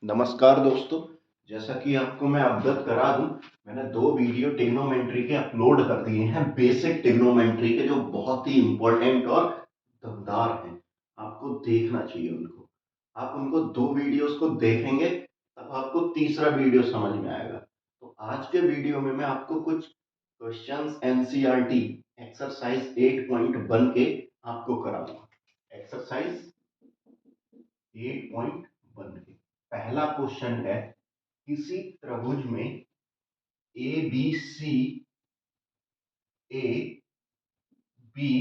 नमस्कार दोस्तों, जैसा कि आपको मैं अवगत करा दूं, मैंने 2 वीडियो ट्रिग्नोमेट्री के अपलोड कर दिए हैं। बेसिक ट्रिग्नोमेट्री के जो बहुत ही इंपॉर्टेंट और दमदार हैं। आपको देखना चाहिए उनको। आप उनको 2 वीडियोस को देखेंगे तब आपको तीसरा वीडियो समझ में आएगा। तो आज के वीडियो में मैं आपको कुछ क्वेश्चंस एनसीईआरटी एक्सरसाइज 8.1 के आपको कराऊंगा। एक्सरसाइज 8.1 के पहला क्वेश्चन है, किसी त्रिभुज में A B C A B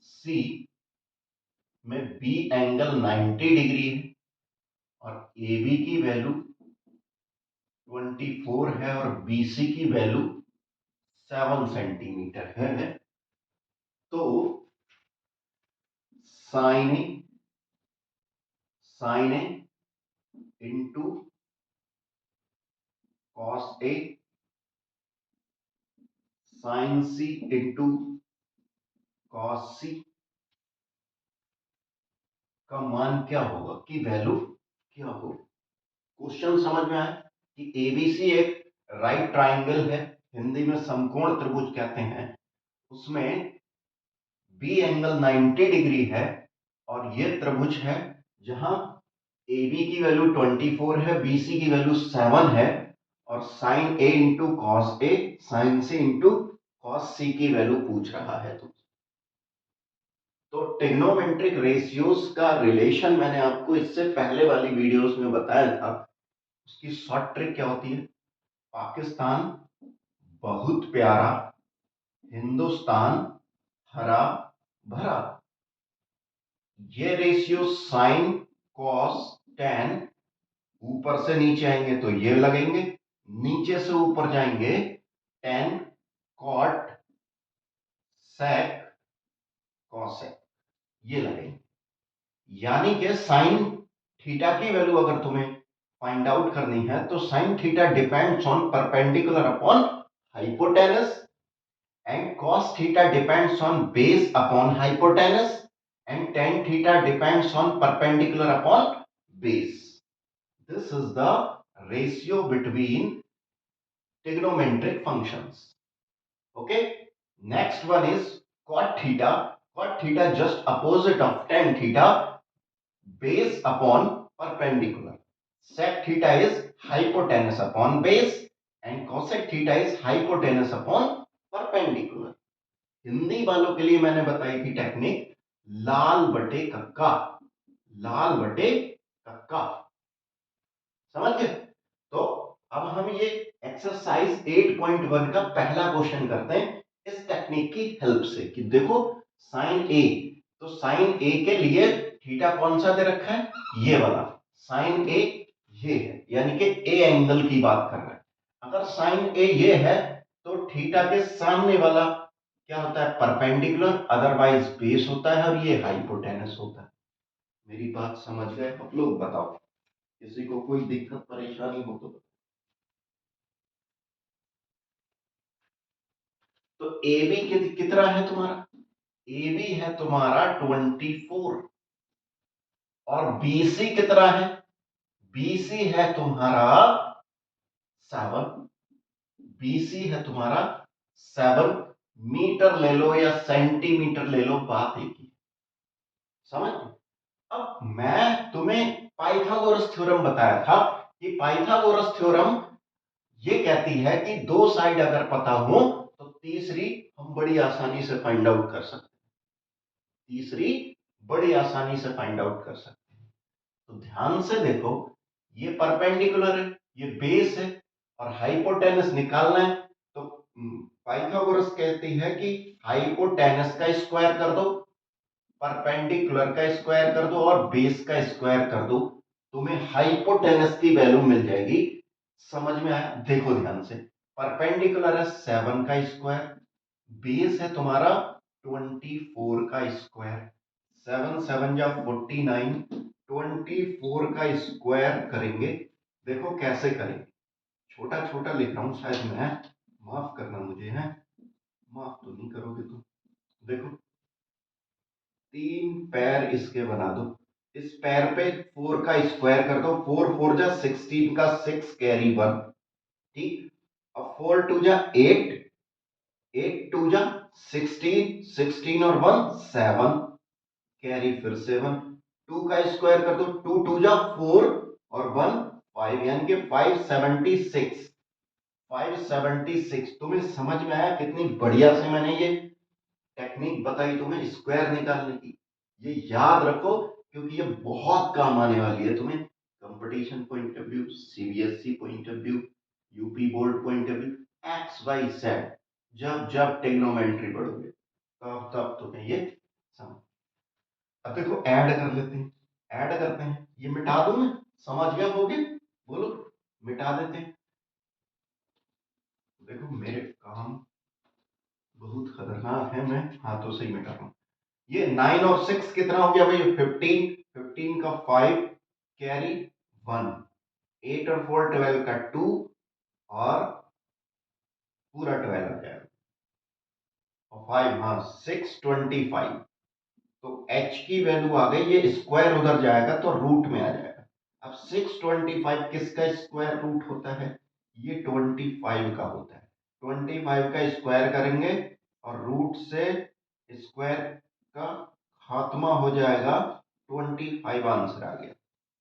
C में बी एंगल 90 डिग्री है और ए बी की वैल्यू 24 है और बी सी की वैल्यू 7 सेंटीमीटर है। तो sign A into cos A sign C into cos सी का मान क्या होगा, की वैल्यू क्या होगी। क्वेश्चन समझ में आया कि एबीसी एक राइट ट्राइंगल है, हिंदी में समकोण त्रिभुज कहते हैं। उसमें बी एंगल 90 डिग्री है और ये त्रिभुज है जहां ए बी की वैल्यू 24 है, बी सी की वैल्यू 7 है और sign A into cos A sign C into cos सी की वैल्यू पूछ रहा है। तो ट्रिग्नोमेट्रिक रेशियोज का रिलेशन मैंने आपको इससे पहले वाली वीडियोस में बताया था। उसकी शॉर्ट ट्रिक क्या होती है, पाकिस्तान बहुत प्यारा, हिंदुस्तान हरा भरा। ये रेशियो साइन कॉस टेन ऊपर से नीचे आएंगे तो ये लगेंगे, नीचे से ऊपर जाएंगे टेन कॉट सेक कॉसेक ये लगेंगे। यानी कि साइन थीटा की वैल्यू अगर तुम्हें फाइंड आउट करनी है तो sine theta depends on perpendicular upon hypotenuse and cos theta depends on base upon hypotenuse and tan theta depends on perpendicular upon base. This is the ratio between trigonometric functions. Okay, next one is cot theta. Cot theta just opposite of tan theta, base upon perpendicular. Sec theta is hypotenuse upon base and cosec theta is hypotenuse upon perpendicular. Hindi वालों के लिए मैंने बताई थी technique लाल बटे कक्का, लाल बटे कक्का, समझ गए। तो अब हम ये एक्सरसाइज 8.1 का पहला क्वेश्चन करते हैं इस टेक्निक की हेल्प से कि देखो साइन ए, तो साइन ए के लिए थीटा कौन सा दे रखा है, ये वाला साइन ए ये है, यानी कि ए एंगल की बात कर रहा है। अगर साइन ए ये है तो थीटा के सामने वाला क्या होता है, परपेंडिकुलर, अदरवाइज बेस होता है और ये हाइपोटेनस होता है। मेरी बात समझ गए आप लोग, बताओ किसी को कोई दिक्कत परेशानी हो तो ए बी कितना है तुम्हारा, ए बी है तुम्हारा 24 और बीसी कितना है, बीसी है तुम्हारा 7, बीसी है तुम्हारा 7 मीटर ले लो या सेंटीमीटर ले लो, बात एक ही, समझ। अब मैं तुम्हें पाइथागोरस थ्योरम बताया था कि पाइथागोरस थ्योरम ये कहती है कि दो साइड अगर पता हो तो तीसरी हम बड़ी आसानी से फाइंड आउट कर सकते हैं, तीसरी बड़ी आसानी से फाइंड आउट कर सकते हैं। तो ध्यान से देखो, ये परपेंडिकुलर है, ये बेस है और हाइपोटेनस निकालना है। तो पाइथागोरस कहती है कि हाइपोटेनस का स्क्वायर कर दो, परपेंडिकुलर का स्क्वायर कर दो और बेस का स्क्वायर कर दो, तुम्हें हाइपोटेनस की वैल्यू मिल जाएगी। समझ में आया, देखो ध्यान से, परपेंडिकुलर है 7 का स्क्वायर, बेस है तुम्हारा 24 का स्क्वायर, 7 7 जा 49, 24 का स्क्वायर करेंगे। देखो कैसे करेंगे, छोटा छोटा लिख रहा हूं शायद मैं, माफ करना मुझे है, माफ तो नहीं करोगे तुम। देखो 3 पैर इसके बना दो, इस पैर पे 4 का स्क्वायर कर दो, 4 4 जा 16 का 6 कैरी 1, ठीक। अब 4 2 जा 8, 8 2 जा 16, 16 और 1 7, कैरी फिर 7, 2 का स्क्वायर कर दो, 2 2 जा 4 और 1 5, यानी कि 576, 576। तुम्हें समझ में आया कितनी बढ़िया से मैंने ये टेक्निक बताई तुम्हें स्क्वायर निकालने की। ये याद रखो क्योंकि ये बहुत काम आने वाली है तुम्हें competition point of view, CBSE point of view, UP board point of view, X Y Z, जब जब ट्रिग्नोमेट्री पढ़ोगे तब तब तुम्हें ये समझ। अब देखो ऐड कर लेते हैं, ऐड करते हैं, ये मिटा दूं मैं, समझ गया होगे, बोलो मिटा देते हैं। देखो मेरे काम बहुत खतरनाक है, मैं हाथों से ही मिटा रहा हूं। ये 9 और 6 कितना हो गया भाई, 15, 15 का 5 कैरी 1, 8 और 4 12 का 2 और पूरा 12 आ जाएगा, और 5 हाँ 625। तो h की वैल्यू आ गई, ये स्क्वायर उधर जाएगा तो रूट में आ जाएगा। अब 625 किसका स्क्वायर रूट होता है, ये 25 का होता है। 25 का स्क्वायर करेंगे और रूट से स्क्वायर का खात्मा हो जाएगा, 25 आंसर आ गया।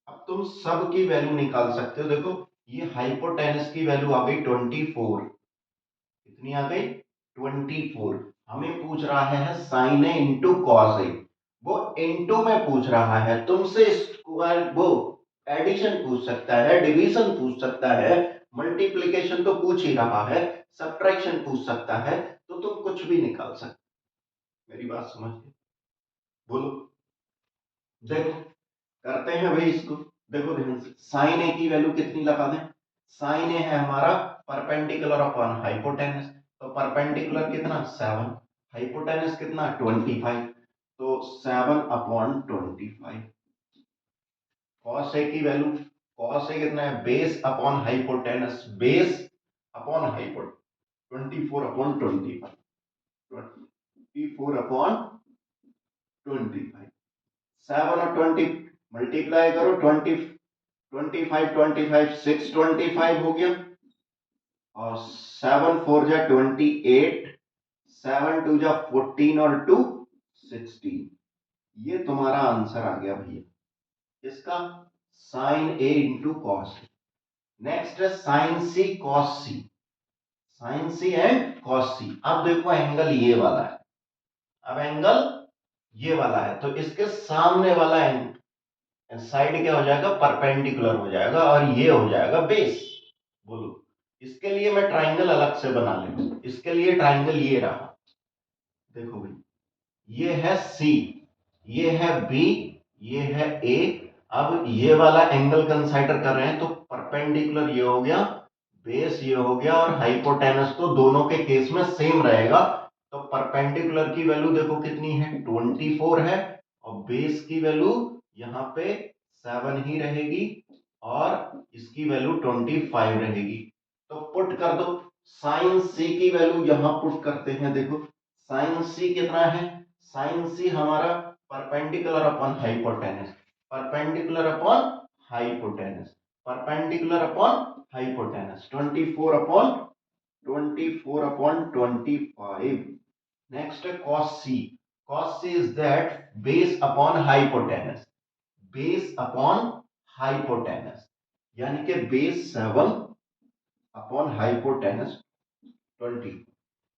अब तुम सब की वैल्यू निकाल सकते हो। देखो ये हाइपोटेनस की वैल्यू आ गई 24, कितनी आ गई 24। हमें पूछ रहा है sine A into cos A, वो इंटू में पूछ रहा है तुमसे, स्क्वायर वो एडिशन पूछ सकता है, डिवीजन पूछ सकता है, मल्टीप्लिकेशन तो पूछ ही रहा है, सब्ट्रैक्शन पूछ सकता है, तो तुम कुछ भी निकाल सकते। मेरी बात समझ गए, बोलो। देखो करते हैं भाई इसको, देखो ध्यान से, साइन ए की वैल्यू कितनी लगा दें, साइन ए है हमारा परपेंडिकुलर अपॉन हाइपोटेनस, तो परपेंडिकुलर कितना 7, हाइपोटेनस कितना 25, तो 7 अपॉन 25। कॉस ए की वैल्यू, कॉस ए कितना है, base upon hypotenuse, base upon hypotenuse, 24 upon 25, 24 upon 25। 7 और 20 मल्टीप्लाई करो, 20 25 25 625 हो गया, और 7 4 जा 28, 7 2 जा 14 और 2 16। ये तुम्हारा आंसर आ गया भैया इसका, sine A into cos. Next है sine C cos C, sine C and cos C. अब देखो एंगल ये वाला है, अब एंगल ये वाला है, तो इसके सामने वाला एंगल साइड क्या हो जाएगा, परपेंडिकुलर हो जाएगा, और ये हो जाएगा बेस। बोलो इसके लिए मैं ट्राइंगल अलग से बना लेता, इसके लिए ट्राइंगल ये रहा, देखो भाई ये है सी, ये है बी, ये है ए। अब ये वाला एंगल कंसीडर कर रहे हैं, तो परपेंडिकुलर ये हो गया, बेस ये हो गया, और हाइपोटेनस तो दोनों के केस में सेम रहेगा। तो परपेंडिकुलर की वैल्यू देखो कितनी है 24 है, और बेस की वैल्यू यहाँ पे 7 ही रहेगी, और इसकी वैल्यू 25 रहेगी। तो पुट कर दो, साइन सी की वैल्यू यहां पुट करते हैं। देखो साइन सी कितना है, साइन सी हमारा perpendicular upon hypotenuse, perpendicular upon hypotenuse, perpendicular upon hypotenuse, 24 upon 24 upon 25। Next है cos c, cos c is that base upon hypotenuse, base upon hypotenuse, यानी कि बेस 7 अपॉन हाइपोटेनस 20।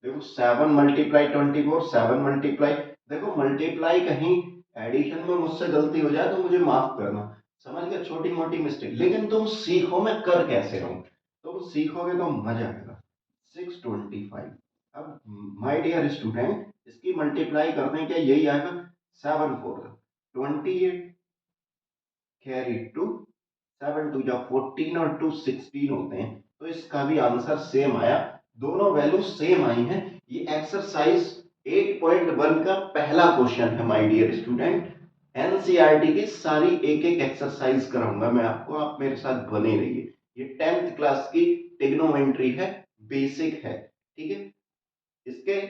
देखो 7 मल्टीप्लाई 24, 7 मल्टीप्लाई, देखो multiply कहीं addition में मुझसे गलती हो जाए तो मुझे माफ करना, समझ गए, छोटी मोटी मिस्टेक, लेकिन तुम सीखो मैं कर कैसे रहा हूं, तुम सीखोगे तो मजा आएगा। 625। अब माय डियर स्टूडेंट इसकी मल्टीप्लाई करने के यही आएगा, 7 4 28 कैरी 2, 7 2 जा 14 और 2 16 होते हैं, तो इसका भी आंसर सेम आया, दोनों वैल्यू सेम आई हैं। ये एक्सरसाइज 8.1 का पहला क्वेश्चन है माय डियर स्टूडेंट। एनसीईआरटी की सारी एक एक एक्सरसाइज कराऊंगा मैं आपको, आप मेरे साथ बने रहिए। ये 10th क्लास की ट्रिग्नोमेट्री है, बेसिक है, ठीक है। इसके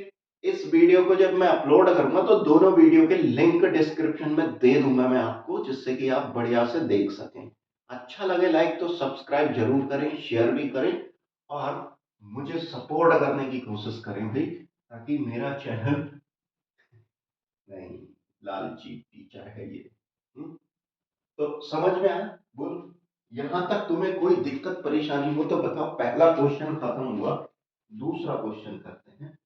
इस वीडियो को जब मैं अपलोड करूंगा तो दोनों वीडियो के लिंक डिस्क्रिप्शन में दे दूंगा मैं आपको, जिससे कि आप बढ़िया से देख सकें। अच्छा लगे लाइक तो सब्सक्राइब जरूर करें, शेयर भी करें और मुझे सपोर्ट करने की कोशिश करें भाई, ताकि मेरा चैनल नहीं, लालची टीचर है ये। हम्म, तो समझ में आया? बोल, यहां तक तुम्हें कोई दिक्कत परेशानी हो तो बताओ। पहला क्वेश्चन खत्म हुआ, दूसरा क्वेश्चन करते हैं।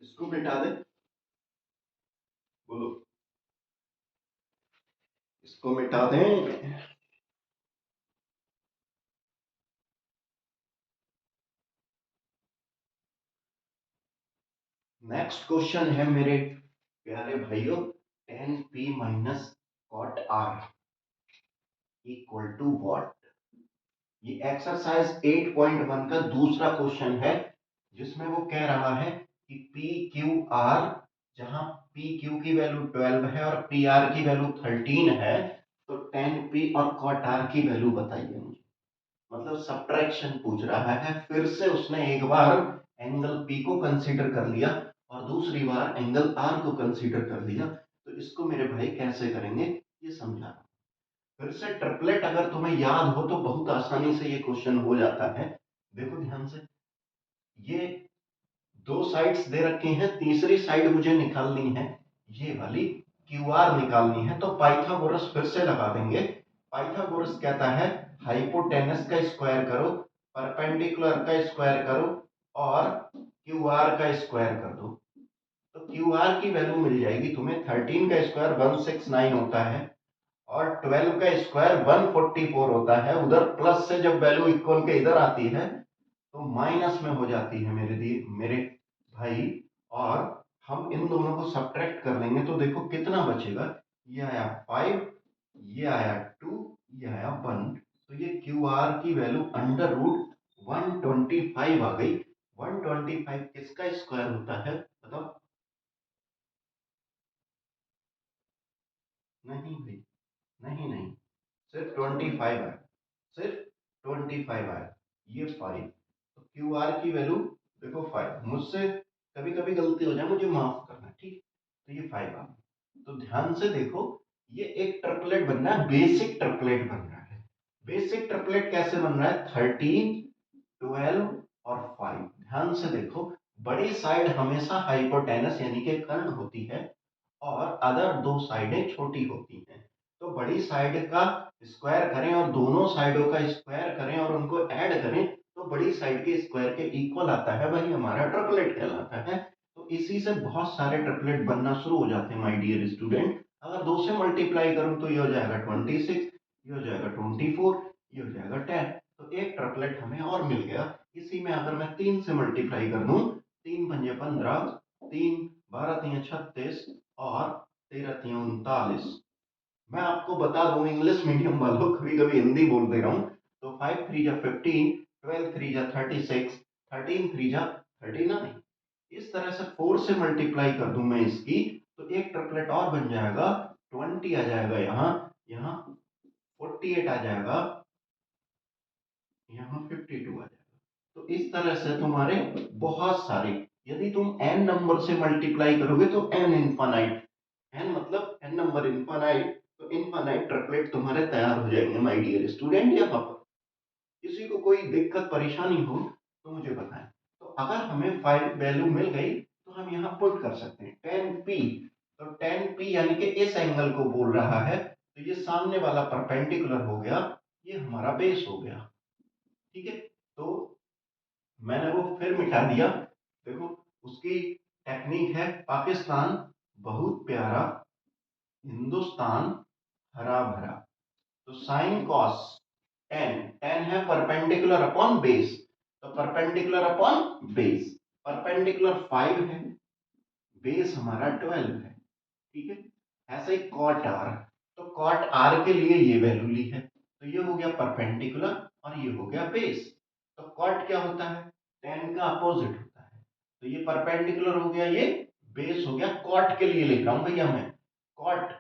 इसको मिटा दे, बोलो इसको मिटा दें। नेक्स्ट क्वेश्चन है मेरे प्यारे भाइयों, tan P minus cot R equal to what. ये एक्सरसाइज 8.1 का दूसरा क्वेश्चन है, जिसमें वो कह रहा है कि पी क्यू आर, जहां पी क्यू की वैल्यू 12 है और पी आर की वैल्यू 13 है, तो टेन पी और कॉट आर की वैल्यू बताइए मुझे। मतलब सब्ट्रैक्शन पूछ रहा है। फिर से उसने एक बार एंगल पी को कंसीडर कर लिया और दूसरी बार एंगल आर को कंसीडर कर लिया। तो इसको मेरे भाई कैसे करेंगे ये समझा। फिर से ट्रिपलेट अगर तुम्हें याद हो तो बहुत आसानी से ये क्वेश्चन हो जाता है। देखो ध्यान से, ये दो साइड्स दे रखी हैं, तीसरी साइड मुझे निकालनी है, ये वाली क्यू आर निकालनी है। तो पाइथागोरस फिर से लगा देंगे। पाइथागोरस कहता है हाइपोटेनस का स्क्वायर करो, परपेंडिकुलर का स्क्वायर करो और क्यू आर का स्क्वायर कर दो। तो क्यू आर की वैल्यू मिल जाएगी तुम्हें, 13 का स्क्वायर 169 होता है और 12 का स्क्वायर 144 होता है। उधर प्लस से जब वैल्यू इक्वल के इधर आती है तो माइनस में हो जाती है मेरे भाई। और हम इन दोनों को सब्ट्रैक्ट कर लेंगे तो देखो कितना बचेगा। ये आया 5, ये आया 2, ये आया 1। तो ये क्यू आर की वैल्यू अंडर रूट 125 आ गई। 125 किसका स्क्वायर होता है बताओ? नहीं भाई, नहीं नहीं, सिर्फ 25 आया, सिर्फ 25 आया। ये 5, तो क्यू आर की वैल्यू देखो 5। मुझसे कभी कभी गलती हो जाए, मुझे माफ करना, ठीक। तो ये 5 आ गया। तो ध्यान से देखो, ये एक ट्रिपलेट बन रहा है, बेसिक ट्रिपलेट बन रहा है। बेसिक ट्रिपलेट कैसे बन रहा है? 13, 12 और 5। ध्यान से देखो, बड़ी साइड हमेशा हाइपोटेनस यानी कि कर्ण होती है और अदर दो साइडें छोटी होती हैं। तो बड़ी साइड का स्क्वायर करें और दोनों साइडों का स्क्वायर करें और उनको ऐड करें तो बड़ी साइड के स्क्वायर के इक्वल आता है, वही हमारा ट्रिपलेट कहलाता है। तो इसी से बहुत सारे ट्रिपलेट बनना शुरू हो जाते हैं माय डियर स्टूडेंट। अगर 2 से मल्टीप्लाई करूं तो ये हो जाएगा 26, ये हो जाएगा 24, ये हो जाएगा 10। तो एक ट्रिपलेट हमें और मिल गया। इसी में अगर मैं 3 से मल्टीप्लाई कर दूं, 3 पंजे 15, 3 12 तिया 36 और 13 तिया 39। मैं आपको बता दूं इंग्लिश मीडियम वालों, कभी कभी हिंदी बोल दे रहा हूं। तो 5 3 जा 15, 12 3 जा 36, 13 3 जा 39। इस तरह से 4 से मल्टीप्लाई कर दूं मैं इसकी, तो एक ट्रिपलेट और बन जाएगा। 20 आ जाएगा यहाँ, यहाँ 48 आ जाएगा, यहाँ 52 आ जाएगा। तो इस तरह से तुम्हारे बहुत सारे, यदि तुम n नंबर से मल्टीप्लाई करोगे तो n इनफाइनाइट, n मतलब n नंबर इनफाइनाइट, तो इनफाइनाइट ट्रिपलेट तुम्हारे तैयार हो जाएंगे माय डियर स्टूडेंट। यहाँ पर किसी को कोई दिक्कत परेशानी हो तो मुझे बताएं। तो अगर हमें 5 वैल्यू मिल गई तो हम यहाँ पुट कर सकते हैं 10p। तो 10p यानी कि इस एंगल को बोल रहा है, तो ये सामने वाला परपेंडिकुलर हो गया, ये हमारा बेस हो गया, ठीक है। तो मैंने वो फिर मिटा दिया। देखो उसकी टेक्निक है, पाकिस्तान बहुत प्यारा, हिंदुस्तान हरा भरा। तो साइन कॉस टेन, टेन है परपेंडिकुलर अपॉन बेस, तो परपेंडिकुलर अपॉन बेस, परपेंडिकुलर 5 है, बेस हमारा 12 है, ठीक है। ऐसे ही कॉट आर, तो कॉट आर के लिए ये वैल्यू ली है, तो ये हो गया परपेंडिकुलर और ये हो गया बेस। तो कॉट क्या होता है? टेन का अपोजिट होता है। तो ये परपेंडिकुलर हो गया, ये बेस हो गया। कॉट के लिए लिख रहा हूं भैया मैं, cot,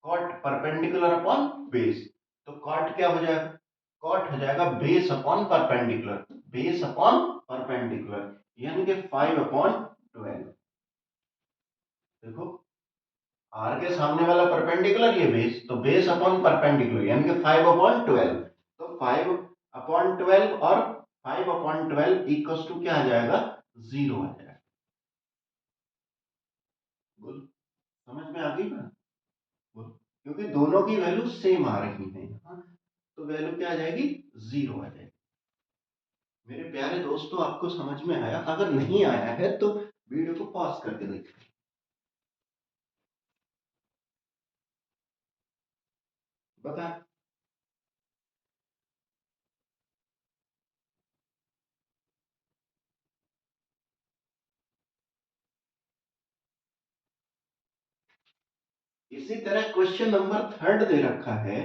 cot perpendicular upon base, तो कॉट क्या हो जाएगा, कॉट हो जाएगा base upon perpendicular, base upon perpendicular, यानी कि 5/12। देखो आर के सामने वाला परपेंडिकुलर ये बेस, तो बेस अपॉन परपेंडिकुलर यानी कि 5/12, तो 5/12 और 5/12 इक्वल टू क्या आ जाएगा, 0 आ जाएगा। बोल, समझ में आ गई बात, बोल, क्योंकि दोनों की वैल्यू सेम आ रही है यहाँ, तो वैल्यू क्या आ जाएगी, 0 आ जाएगी। मेरे प्यारे दोस्तों, आपको समझ में आया? अगर नहीं आया है तो वीडियो को पॉज करके देखिए। बता, इसी तरह क्वेश्चन नंबर 3 दे रखा है,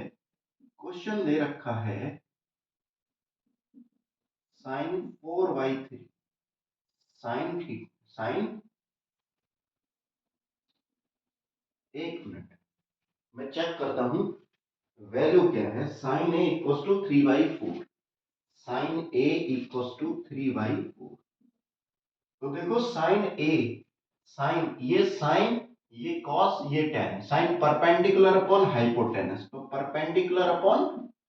क्वेश्चन दे रखा है sin 4/3, साइन ठीक, साइन, एक मिनट मैं चेक करता हूं वैल्यू क्या है। Sine A equal to 3/4, sine A equal to 3/4। तो देखो साइन ए, साइन ये कॉस ये tan, sine perpendicular upon hypotenuse, तो परपेंडिकुलर अपॉन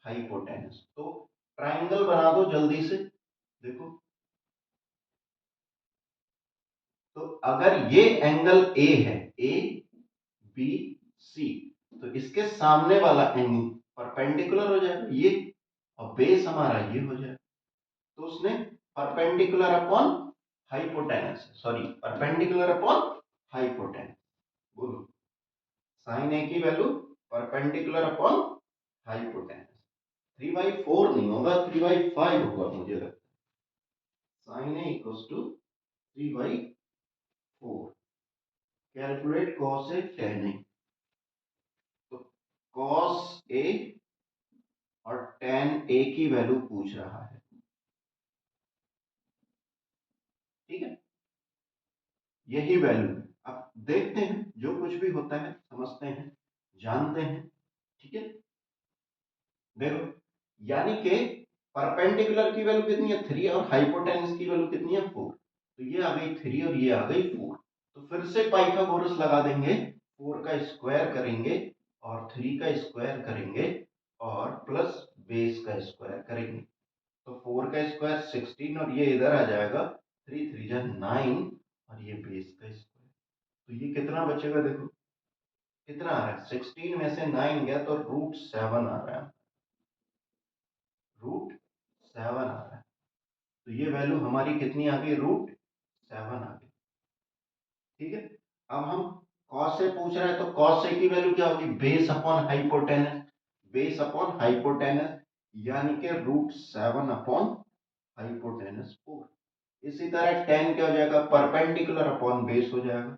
हाइपोटेनस, तो ट्राइंगल बना दो जल्दी से। देखो तो अगर ये एंगल ए है, ए बी सी, तो इसके सामने वाला एंगल परपेंडिकुलर हो जाएगा ये, और बेस हमारा ये हो जाएगा, तो उसने perpendicular upon hypotenuse, sorry perpendicular upon hypotenuse. बोलो, साइन ए की वैल्यू परपेंडिकुलर अपॉन हाइपोटेनस, 3/4 नहीं होगा, 3/5 होगा मुझे लगता है। Sine A equal to 3/4, calculate cos A tan A, तो कॉस ए और टेन ए की वैल्यू पूछ रहा है, ठीक है, यही वैल्यू है। अब देखते हैं जो कुछ भी होता है समझते हैं, जानते हैं, ठीक है। देखो यानी कि परपेंडिकुलर की वैल्यू कितनी है, 3, और हाइपोटेनस की वैल्यू कितनी है, 4, तो ये आ गई 3 और ये आ गई 4, तो फिर से पाइथागोरस लगा देंगे, 4 का स्क्वायर करेंगे और 3 का स्क्वायर करेंगे और प्लस बेस का स्क्वायर करेंगे, तो 4 का स्क्वायर 16 और ये इधर आ जाएगा 3 3 जा 9 और ये बेस का स्क्वायर, तो ये कितना बचेगा, देखो कितना आ रहा है, 16 में से 9 गया तो √7 आ रहा है, √7 आ रहा है, तो ये वैल्यू हमारी कितनी आ गई, √7 आ गई, ठीक है। अब हम कॉस से पूछ रहे हैं, तो कॉस से की वैल्यू क्या होगी, base upon hypotenuse, base upon hypotenuse यानी कि √7 अपॉन हाइपोटेनस 4। इसी तरह टेन क्या हो जाएगा, परपेंडिकुलर अपॉन बेस हो जाएगा,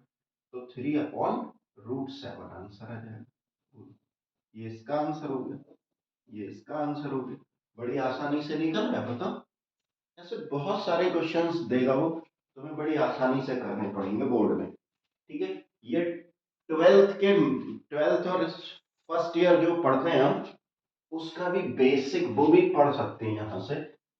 तो 3/√7 आंसर आ जाएगा। ये इसका आंसर हो गया, ये इसका आंसर हो गया, बड़ी आसानी से निकल रहा है, बताओ। ऐसे बहुत सारे क्वेश्चंस देगा वो, तुम्हें बड़ी आसानी से करने पड़ेंगे बोर्ड में, ठीक है। ये ट्वेल्थ और फर्स्ट ईयर जो पढ़ते हैं हम, उसका भी बेसिक वो भी पढ़ सकते हैं यहाँ से,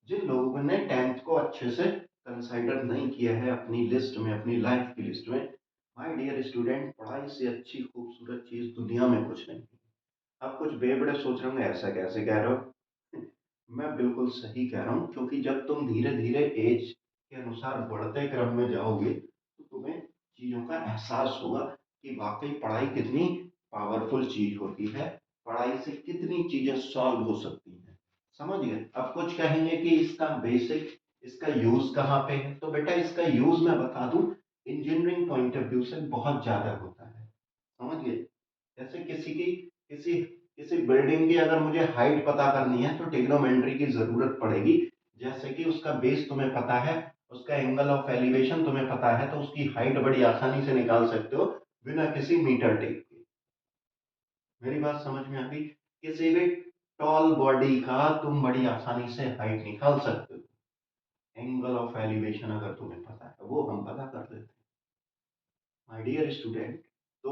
जिन लोगों ने टेंथ को अच्छे से कंसाइडर नहीं किया है अपनी लिस्ट में, अपनी लाइफ की लिस्ट में। माय डियर स्टूडेंट, पढ़ाई से अच्छी खूबसूरत चीज दुनिया में कुछ नहीं है। आप कुछ बेबड़े सोच रहे होंगे ऐसा कैसे कह रहे हो मैं बिल्कुल सही कह रहा हूँ, क्योंकि जब तुम धीरे धीरे एज के अनुसार बढ़ते क्रम में जाओगे तो तुम्हें चीजों का एहसास होगा कि वाकई पढ़ाई कितनी पावरफुल चीज होती है, पढ़ाई से कितनी चीजें सॉल्व हो सकती हैं, समझ गए। अब कुछ कहेंगे कि इसका बेसिक, इसका यूज कहाँ पे है, तो बेटा इसका यूज मैं बता दूं, इंजीनियरिंग पॉइंट ऑफ व्यू से बहुत ज्यादा होता है, समझ गए। जैसे किसी किसी बिल्डिंग की अगर मुझे हाइट पता करनी है तो ट्रिग्नोमेट्री की जरूरत पड़ेगी, जैसे कि उसका बेस तुम्हें पता है, उसका एंगल ऑफ एलिवेशन तुम्हें पता है, तो उसकी हाइट बड़ी आसानी से निकाल सकते हो बिना किसी मीटर टेप के। मेरी बात समझ में आ गई, किसी भी टॉल बॉडी का तुम बड़ी आसानी से हाइट निकाल सकते हो, एंगल ऑफ एलिवेशन अगर तुम्हें पता है वो हम पता कर लेते हैं, माय डियर स्टूडेंट। तो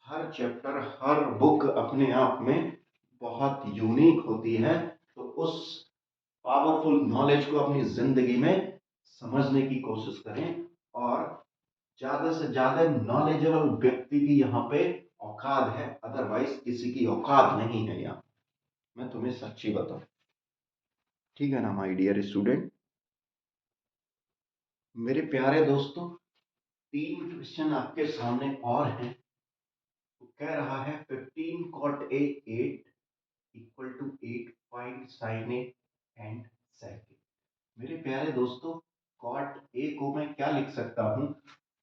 हर चैप्टर, हर बुक अपने आप में बहुत यूनिक होती है। तो उस पावरफुल नॉलेज को अपनी जिंदगी में समझने की कोशिश करें और ज्यादा से ज्यादा नॉलेजेबल व्यक्ति की यहाँ पे औकात है, अदरवाइज किसी की औकात नहीं है यहाँ। मैं तुम्हें सच्ची बताऊं, ठीक है ना माय डियर स्टूडेंट। मेरे प्यारे दोस्तों, 3 क्वेश्चन आपके सामने और हैं। तो कह रहा है 15 cot a 8 equal to 8 find sin a and sec a। मेरे प्यारे दोस्तों, cot a को मैं क्या लिख सकता हूँ?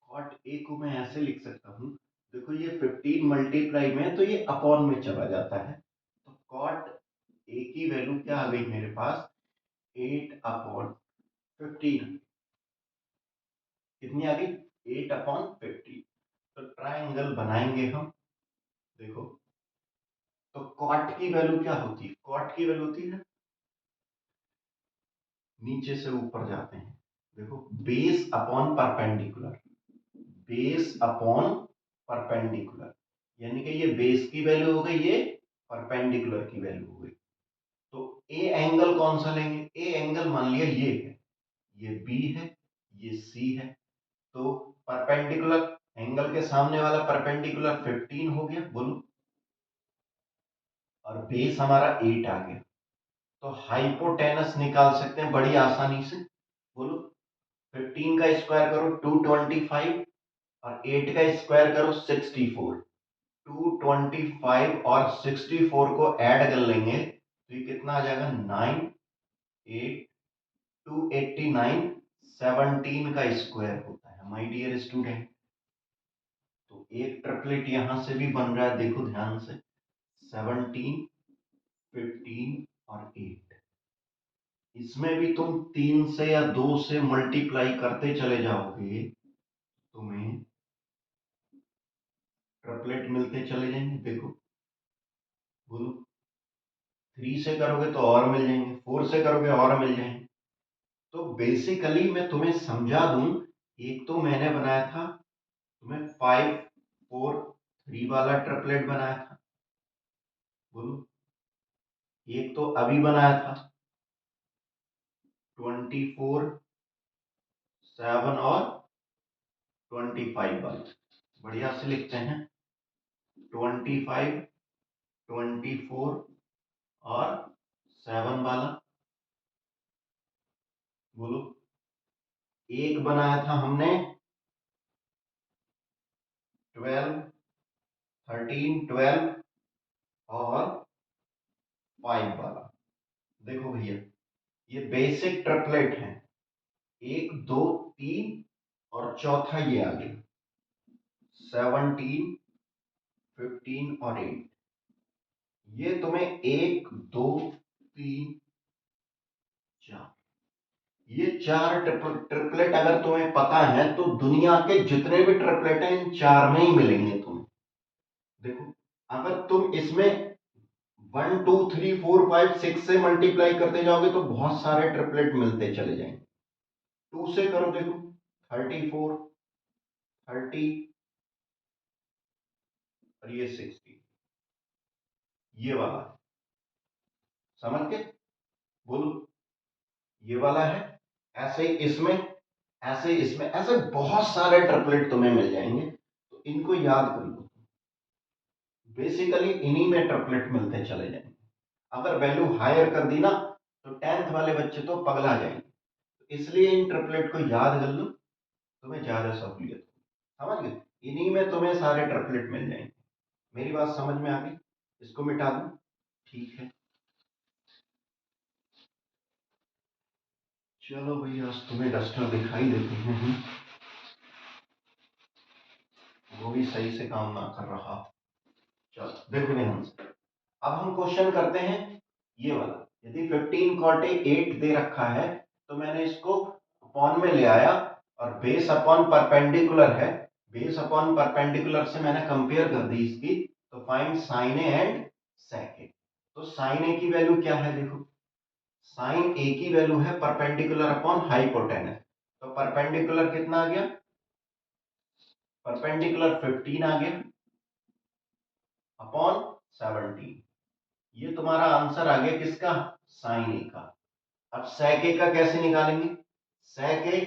cot a को मैं ऐसे लिख सकता हूँ, देखो ये 15 मल्टीप्लाई में तो ये अपॉन में चला जाता है। तो cot a की वैल्यू क्या आ गई मेरे पास? 8 अपॉन 15। कितनी आ गई? 8 अपॉन 15। तो ट्राइंगल बनाएंगे हम। देखो, तो कॉट की वैल्यू क्या होती है? कॉट की वैल्यू होती है, नीचे से ऊपर जाते हैं। देखो, base upon perpendicular, base upon perpendicular, यानी कि ये बेस की वैल्यू हो गई, ये परपेंडिकुलर की वैल्यू हो गई। तो ए एंगल कौन सा लेंगे? ए एंगल मान लिया ये है, ये बी है, ये सी है। तो परपेंडिकुलर एंगल के सामने वाला परपेंडिकुलर 15 हो गया, बोलो, और बेस हमारा 8 आ गया। तो हाइपोटेनस निकाल सकते हैं बड़ी आसानी से, बोलो। 15 का स्क्वायर करो 225 और 8 का स्क्वायर करो 64। 225 और 64 को ऐड कर लेंगे तो ये कितना आ जाएगा? 9 8 289, 17 का स्क्वायर होता है माय डियर स्टूडेंट। तो एक ट्रिपलेट यहां से भी बन रहा है, देखो ध्यान से, 17 15 और 8। इसमें भी तुम 3 से या 2 से मल्टीप्लाई करते चले जाओगे, तुम्हें ट्रिपलेट मिलते चले जाएंगे। देखो, बोलो, 3 से करोगे तो और मिल जाएंगे, 4 से करोगे और मिल जाएंगे। तो बेसिकली मैं तुम्हें समझा दूं, एक तो मैंने बनाया था तुम्हें 5 4 3 वाला ट्रिपलेट बनाया था, बोलो। एक तो अभी बनाया था 24 7 और 25 वाला। बढ़िया से लिखते हैं, 25 24 और 7 वाला, बोलो। एक बनाया था हमने 12 13 12 और 5 वाला। देखो भैया, ये बेसिक ट्रिपलेट है, 1 2 3 और चौथा ये आ गया 17 15 और 8। ये तुम्हें 1 2 3 4, ये 4 ट्रिपलेट अगर तुम्हें पता है तो दुनिया के जितने भी ट्रिपलेट हैं इन 4 में ही मिलेंगे तुम्हें। देखो, अगर तुम इसमें 1 2 3 4 5 6 से मल्टीप्लाई करते जाओगे तो बहुत सारे ट्रिपलेट मिलते चले जाएंगे। 2 से करो, देखो, 34 30 और ये 60, ये वाला है, समझ के, बोलो, ये वाला है। ऐसे इसमें, ऐसे इसमें, ऐसे बहुत सारे ट्रिपलेट तुम्हें मिल जाएंगे, तो इनको याद कर लो। बेसिकली इन्हीं में ट्रिपलेट मिलते चले जाएंगे। अगर वैल्यू हायर कर दी ना तो 10th वाले बच्चे तो पगला जाएंगे। तो इसलिए इन ट्रिपलेट को याद कर लो, तुम्हें ज्यादा सहूलियत हो। समझ गए? इन्हीं में तुम्हें सारे ट्रिपलेट मिल जाएंगे। मेरी बात समझ में आ गई? इसको मिटा दूं? ठीक है, चलो भैया, आज तुम्हें डस्टर दिखाई देते हैं, वो भी सही से काम ना कर रहा। चलो देखो ध्यान से, अब हम क्वेश्चन करते हैं ये वाला। यदि 15 cot a 8 दे रखा है तो मैंने इसको अपॉन में ले आया और बेस अपॉन परपेंडिकुलर है, बेस अपॉन परपेंडिकुलर से मैंने कंपेयर कर दी इसकी। तो फाइंड साइन ए एंड सेक ए। तो साइन ए की वैल्यू क्या है? देखो, साइन ए की वैल्यू है परपेंडिकुलर अपॉन हाइपोटेनस। तो परपेंडिकुलर कितना आ गया? परपेंडिकुलर 15 आ गया, अपॉन 17। ये तुम्हारा आंसर आ गया किसका, साइन ए का। अब सेक ए का कैसे निकालेंगे, सेक ए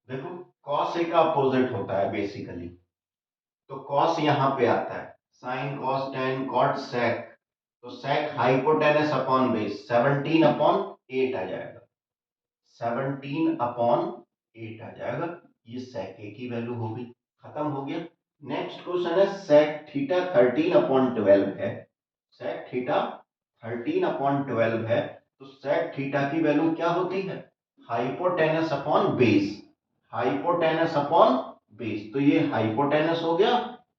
देखो कॉस ए का अपोजिट होता है बेसिकली, तो कॉस यहां पे आता है, sine cos tan cot sec, तो sec hypotenuse upon base 17 upon 8 आ जाएगा, 17 अपॉन 8 आ जाएगा। ये सेक ए की वैल्यू हो गई, खत्म हो गया। नेक्स्ट क्वेश्चन है सेक थीटा 13 अपॉन 12 है, सेक थीटा 13 अपॉन 12 है, तो सेक थीटा की वैल्यू क्या होती है, hypotenuse upon base, hypotenuse upon base, तो ये हाइपोटेनस हो गया,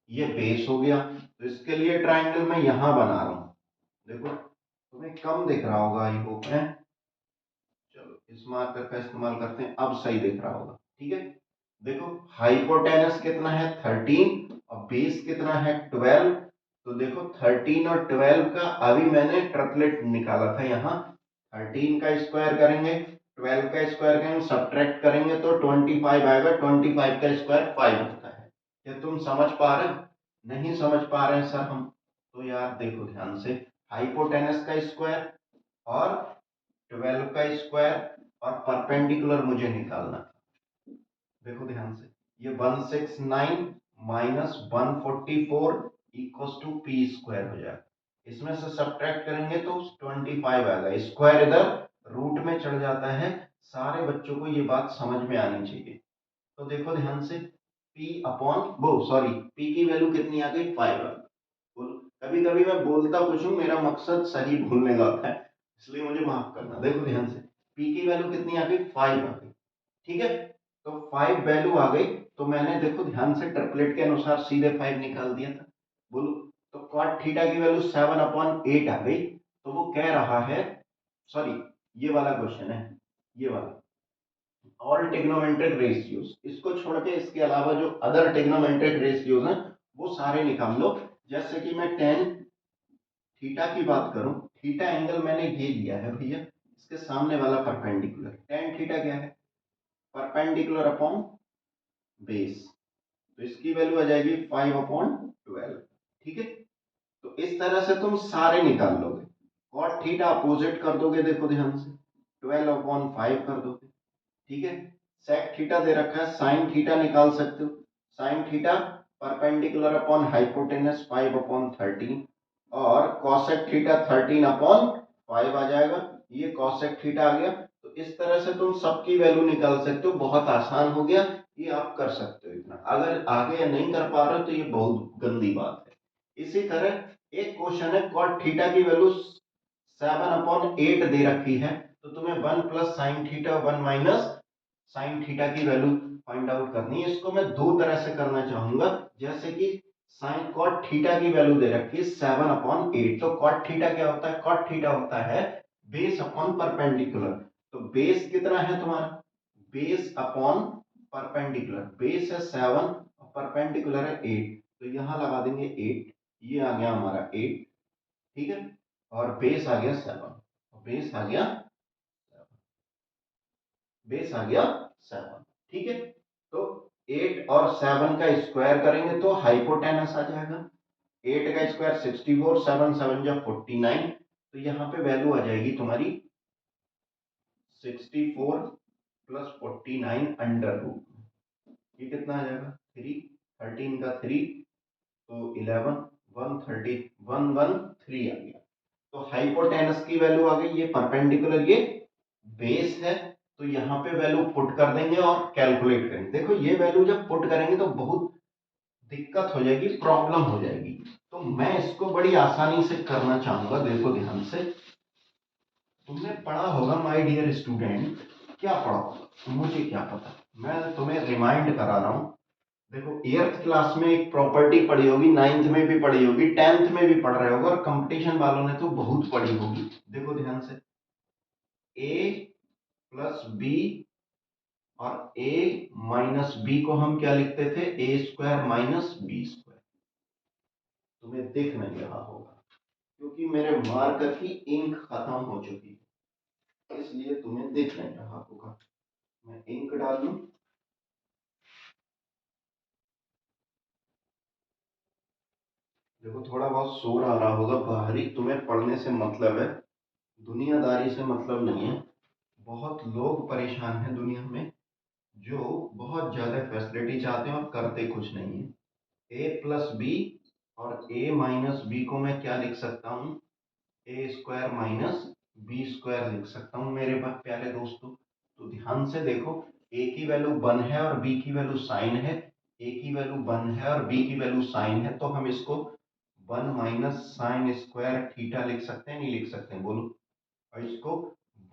ये बेस हो गया। तो इसके लिए ट्राइंगल मैं यहां बना रहा हूं, देखो तुम्हें कम दिख रहा होगा आई होप है, चलो इस मार्कर का इस्तेमाल करते हैं, अब सही दिख रहा होगा, ठीक है। देखो हाइपोटेनस कितना है 13 और बेस कितना है 12, तो देखो 13 और 12 का अभी मैंने ट्रिपलेट निकाला था यहाँ, 13 का स्क्वायर करेंगे 12 का स्क्वायर करेंगे सब्ट्रैक्ट करेंगे तो 25 आएगा, 25 का स्क्वायर 5 होता है। क्या तुम समझ पा रहे हो, नहीं समझ पा रहे हैं सर हम, तो यार देखो ध्यान से, हाइपोटेनस का स्क्वायर और 12 का स्क्वायर और परपेंडिकुलर मुझे निकालना है। देखो ध्यान से, ये 169 minus 144 equals to P square हो जाएगा, इसमें से सब्ट्रैक्ट करेंगे तो 25 आएगा, स्क्वायर इधर रूट में चढ़ जाता है, सारे बच्चों को ये बात समझ में आनी चाहिए। तो देखो ध्यान से, p अपॉन वो सॉरी p की वैल्यू कितनी आ गई 5 आ गई। कभी कभी मैं बोलता कुछ हूँ, मेरा मकसद सही भूलने का होता है, इसलिए मुझे माफ करना। देखो ध्यान से, p की वैल्यू कितनी आ गई 5 आ गई, ठीक है। तो 5 वैल्यू आ गई, तो मैंने देखो ध्यान से ट्रिपलेट के अनुसार सीधे 5 निकाल दिया था, बोलो। तो कॉट थीटा की वैल्यू 7 अपॉन 8 आ गई, तो वो कह रहा है, सॉरी ये वाला क्वेश्चन है, ये वाला ऑल ट्रिग्नोमेट्रिक रेशियोज, इसको छोड़ के इसके अलावा जो अदर ट्रिग्नोमेट्रिक रेशियोज हैं वो सारे निकाल लो। जैसे कि मैं टेन थीटा की बात करूं, थीटा एंगल मैंने ये लिया है भैया, इसके सामने वाला परपेंडिकुलर, टेन थीटा क्या है, परपेंडिकुलर अपॉन बेस, तो इसकी वैल्यू आ जाएगी 5 अपॉन 12, ठीक है। तो इस तरह से तुम सारे निकाल लोगे, कॉट थीटा अपोजिट कर दोगे, देखो ध्यान से 12 अपॉन 5 कर दोगे, ठीक है। सेक थीटा दे रखा है, साइन थीटा निकाल सकते हो, sine theta perpendicular upon hypotenuse 5 upon 13, और कॉसेक थीटा 13 अपॉन 5 आ जाएगा, ये कॉसेक थीटा आ गया। तो इस तरह से तुम सबकी वैल्यू निकाल सकते हो, बहुत आसान हो गया, ये आप कर सकते हो इतना। अगर आगे नहीं कर पा रहे हो तो ये बहुत गंदी बात है। इसी तरह एक क्वेश्चन है, कॉट थीटा की वैल्यू 7/8 दे रखी है, तो तुम्हें 1 plus sine theta 1 minus sine theta की वैल्यू फाइंड आउट करनी है। इसको मैं दो तरह से करना चाहूंगा, जैसे कि साइन कॉट थीटा की वैल्यू दे रखी है 7/8, तो कॉट थीटा क्या होता है, कॉट थीटा होता है बेस अपॉन परपेंडिकुलर, तो बेस कितना है तुम्हारा, बेस अपॉन परपेंडिकुलर, बेस है 7 और परपेंडिकुलर है 8, तो यहां लगा देंगे 8, ये आ गया हमारा 8, ठीक है, और बेस आ गया 7, बेस आ गया, बेस आ गया 7, ठीक है। तो 8 और 7 का स्क्वायर करेंगे तो हाइपोटेनस आ जाएगा, 8 का स्क्वायर 64, 7 7 जा 49, तो यहाँ पे वैल्यू आ जाएगी तुम्हारी 64 प्लस 49 अंडर रूट, ये कितना आ जाएगा 3, 13 का 3 तो 11, 130, 113 आ गया। तो हाइपोटेनस की वैल्यू आ गई, ये परपेंडिकुलर ये बेस है, तो यहाँ पे वैल्यू पुट कर देंगे और कैलकुलेट करेंगे। देखो ये वैल्यू जब पुट करेंगे तो बहुत दिक्कत हो जाएगी, प्रॉब्लम हो जाएगी, तो मैं इसको बड़ी आसानी से करना चाहूंगा। देखो ध्यान से, तुमने पढ़ा होगा माय डियर स्टूडेंट, क्या पढ़ा होगा मुझे क्या पता, मैं तुम्हें रिमाइंड करा रहा हूँ। देखो 8th क्लास में एक प्रॉपर्टी पढ़ी होगी, 9th में भी पढ़ी होगी, 10th में भी पढ़ रहे होगे, और कंपटीशन वालों ने तो बहुत पढ़ी होगी। देखो ध्यान से, a प्लस बी और a माइनस बी को हम क्या लिखते थे, ए स्क्वायर माइनस बी स्क्वायर, तुम्हें दिख नहीं रहा होगा क्योंकि मेरे मार्कर की इंक खत्म हो चुकी है, इसलिए तुम्हें दिख नहीं रहा होगा। मैं इंक डाल दूं, देखो थोड़ा बहुत शोर आ रहा होगा बाहरी, तुम्हें पढ़ने से मतलब है, दुनियादारी से मतलब नहीं है। बहुत लोग परेशान हैं दुनिया में जो बहुत ज़्यादा फैसिलिटी चाहते हैं और करते कुछ नहीं है। ए प्लस बी और ए माइनस बी को मैं क्या लिख सकता हूँ, ए स्क्वायर माइनस बी स्क्वायर लिख सकता हूँ मेरे पास प्यारे दोस्तों। तो ध्यान से देखो, ए की वैल्यू 1 है और बी की वैल्यू साइन है। ए की वैल्यू 1 है और बी की वैल्यू साइन है, तो हम इसको 1 माइनस साइन स्क्वायर थीटा लिख सकते हैं, नहीं लिख सकते हैं बोलो। और इसको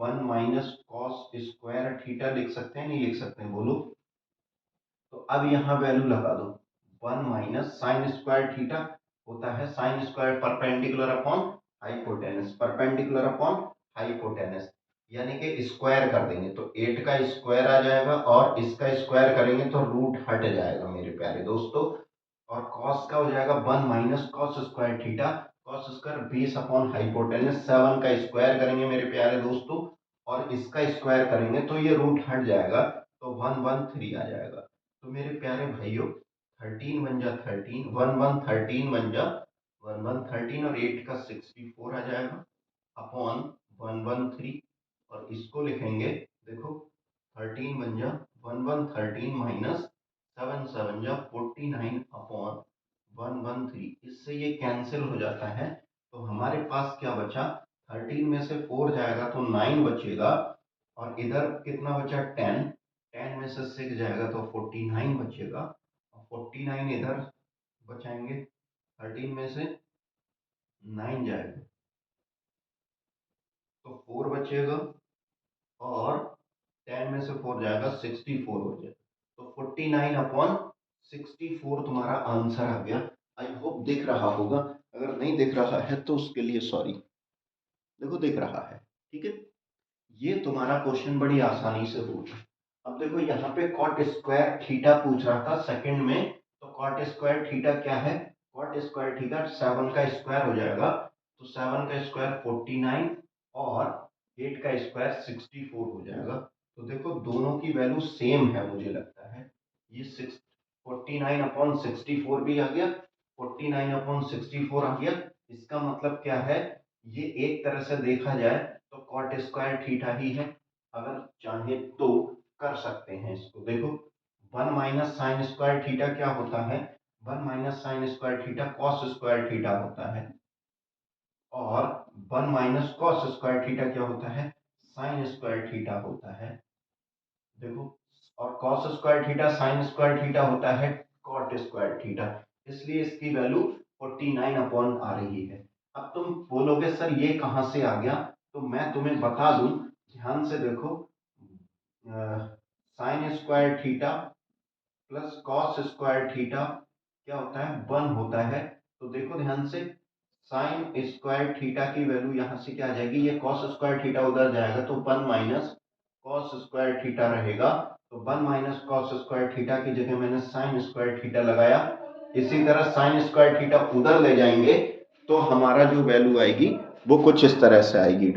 1 माइनस कॉस स्क्वायर थीटा लिख सकते हैं, नहीं लिख सकते हैं बोलो। तो अब यहाँ वैल्यू लगा दो, 1 माइनस साइन स्क्वायर थीटा होता है sine square perpendicular upon hypotenuse, perpendicular upon hypotenuse, यानी कि स्क्वायर कर देंगे तो 8 का स्क्वायर आ जाएगा और इसका स्क्वायर करेंगे तो रूट हट जाएगा मेरे प्यारे दोस्तों। और कॉस का हो जाएगा 1 minus cos square theta, cos square 20 upon hypotenuse, 7 का स्क्वायर करेंगे मेरे प्यारे दोस्तों और इसका स्क्वायर करेंगे तो ये रूट हट जाएगा, तो 113 आ जाएगा। तो मेरे प्यारे भाइयों 13 बन जा 13, 1113 बन जा 1113 और 8 का 64 आ जाएगा अपॉन 113, और इसको लिखेंगे, देखो 13 बन जा 1113 माइनस 7 7 जा 49 अपॉन 113, इससे ये कैंसिल हो जाता है। तो हमारे पास क्या बचा, 13 में से 4 जाएगा तो 9 बचेगा, और इधर कितना बचा 10, 10 में से 6 जाएगा तो 49 बचेगा, और 49 इधर बचाएंगे, 13 में से 9 जाएगा तो 4 बचेगा, और 10 में से 4 जाएगा 64 हो जाएगा, तो 49 अपॉन 64 तुम्हारा आंसर आ गया। आई होप दिख रहा होगा, अगर नहीं दिख रहा है तो उसके लिए सॉरी। देखो दिख रहा है, ठीक है। ये तुम्हारा क्वेश्चन बड़ी आसानी से हो गया। अब देखो यहाँ पे कॉट स्क्वायर थीटा पूछ रहा था सेकंड में, तो कॉट स्क्वायर थीटा क्या है, कॉट स्क्वायर थीटा 7 का स्क्वायर हो जाएगा, तो 7 का स्क्वायर 49 और 8 का स्क्वायर 64 हो जाएगा। तो देखो दोनों की वैल्यू सेम है मुझे लगता है, ये 49 अपॉन 64 भी आ गया, 49 अपॉन 64 आ गया। इसका मतलब क्या है, ये एक तरह से देखा जाए तो कॉट स्क्वायर थीटा ही है, अगर चाहे तो कर सकते हैं इसको। देखो 1 माइनस साइन स्क्वायर थीटा क्या होता है, 1 minus sine square theta cos square theta होता है, और 1 माइनस कॉस स्क्वायर थीटा क्या होता है, साइन स्क्वायर थीटा होता है। देखो, और cos square theta sine square theta होता है कॉट स्क्वायर थीटा, इसलिए इसकी वैल्यू 49 अपॉन आ रही है। अब तुम बोलोगे सर ये कहां से आ गया, तो मैं तुम्हें बता दूं, ध्यान से देखो, sine square theta plus cos square theta क्या होता है, 1 होता है। तो देखो ध्यान से, साइन स्क्वायर थीटा की वैल्यू यहाँ से क्या आ जाएगी, ये कॉस स्क्वायर थीटा उधर जाएगा तो 1 माइनस कॉस स्क्वायर थीटा रहेगा, तो 1 माइनस कॉस स्क्वायर थीटा की जगह मैंने साइन स्क्वायर थीटा लगाया। इसी तरह साइन स्क्वायर थीटा उधर ले जाएंगे तो हमारा जो वैल्यू आएगी वो कुछ इस तरह से आएगी।